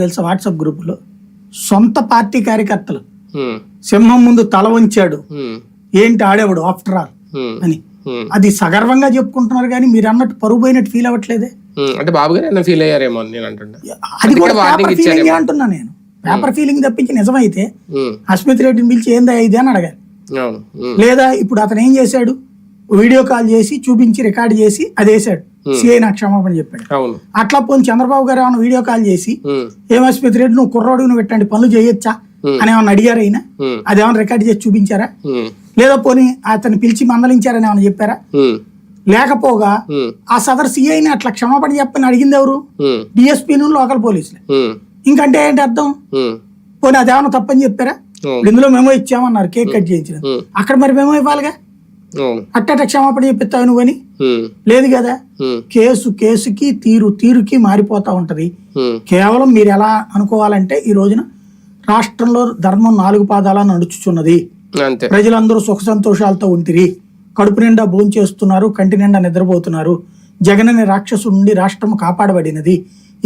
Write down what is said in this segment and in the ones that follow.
తెలుసా వాట్సాప్ గ్రూపులో సొంత పార్టీ కార్యకర్తలు సింహం ముందు తల వంచాడు ఏంటి ఆడేవాడు ఆఫ్టర్ ఆల్ అని అది సగర్వంగా చెప్పుకుంటున్నారు కానీ మీరు అన్నట్టు పరువు పోయినట్టు ఫీల్ అవ్వట్లేదే. అంటే బాబు గారు ఫీల్ అయ్యారేమో నేను అంటున్నా. అది కూడా పేపర్ ఫీలింగ్ అంటున్నా నేను. పేపర్ ఫీలింగ్ తప్పించి నిజమైతే అస్మిత్ రెడ్డిని పిలిచి ఏందా ఇది అని అడగాలి. లేదా ఇప్పుడు అతను ఏం చేశాడు, వీడియో కాల్ చేసి చూపించి రికార్డ్ చేసి అది వేసాడు, సిఐ నాకు క్షమాపణ చెప్పాడు. అట్లా పోనీ చంద్రబాబు గారు ఏమైనా వీడియో కాల్ చేసి ఏం అస్మిత్ రెడ్డి నువ్వు కుర్రోడు నువ్వు పెట్టండి పనులు చేయొచ్చా అని ఏమన్నా అడిగారు అయినా, అదేమన్నా రికార్డ్ చేసి చూపించారా? లేదా పోనీ అతను పిలిచి మందలించారని ఏమన్నా చెప్పారా? లేకపోగా ఆ సదర్ సిఐని అట్లా క్షమాపణ చెప్పని అడిగింది ఎవరు? డిఎస్పీ లోకల్ పోలీసులే. ఇంకంటే ఏంటి అర్థం? పోనీ అదేమన్నా తప్పని చెప్పారా? ఇందులో మెమో ఇచ్చామన్నారు, కేక్ కట్ చేయించిన అక్కడ మరి మెమో ఇవ్వాలిగా. అట్టట క్షమాపణ చెప్పిస్తావు నువ్వని లేదు కదా. కేసుకి తీరుకి మారిపోతా ఉంటది. కేవలం మీరు ఎలా అనుకోవాలంటే ఈ రోజున రాష్ట్రంలో ధర్మం 4 పాదాల నడుచుచున్నది. ప్రజలందరూ సుఖ సంతోషాలతో ఉంటిరి, కడుపు నిండా భోంచేస్తున్నారు, కంటి నిండా నిద్రపోతున్నారు. జగన్ అనే రాక్షసుడి నుండి రాష్ట్రం కాపాడబడినది.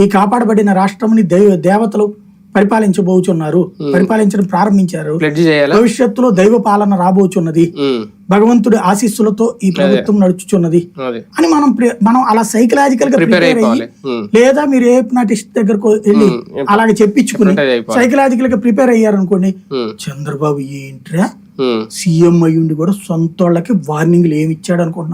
ఈ కాపాడబడిన రాష్ట్రంని దేవతలు పరిపాలించబోచున్నారు, పరిపాలించడం ప్రారంభించారు. భవిష్యత్తులో దైవ పాలన రాబోచున్నది, భగవంతుడి ఆశీస్సులతో ఈ ప్రభుత్వం నడుచుచున్నది అని మనం అలా సైకలాజికల్ గా ప్రిపేర్ అయ్యి, లేదా మీరు ఏ హిప్నాటిస్ట్ దగ్గరకు వెళ్ళి అలాగే చెప్పించుకుని సైకలాజికల్ గా ప్రిపేర్ అయ్యారు అనుకోండి, చంద్రబాబు ఏంట్రా సీఎం అయ్యుండి కూడా సొంత వాళ్ళకి వార్నింగ్లు ఏమి ఇచ్చాడు అనుకుంటున్నారు.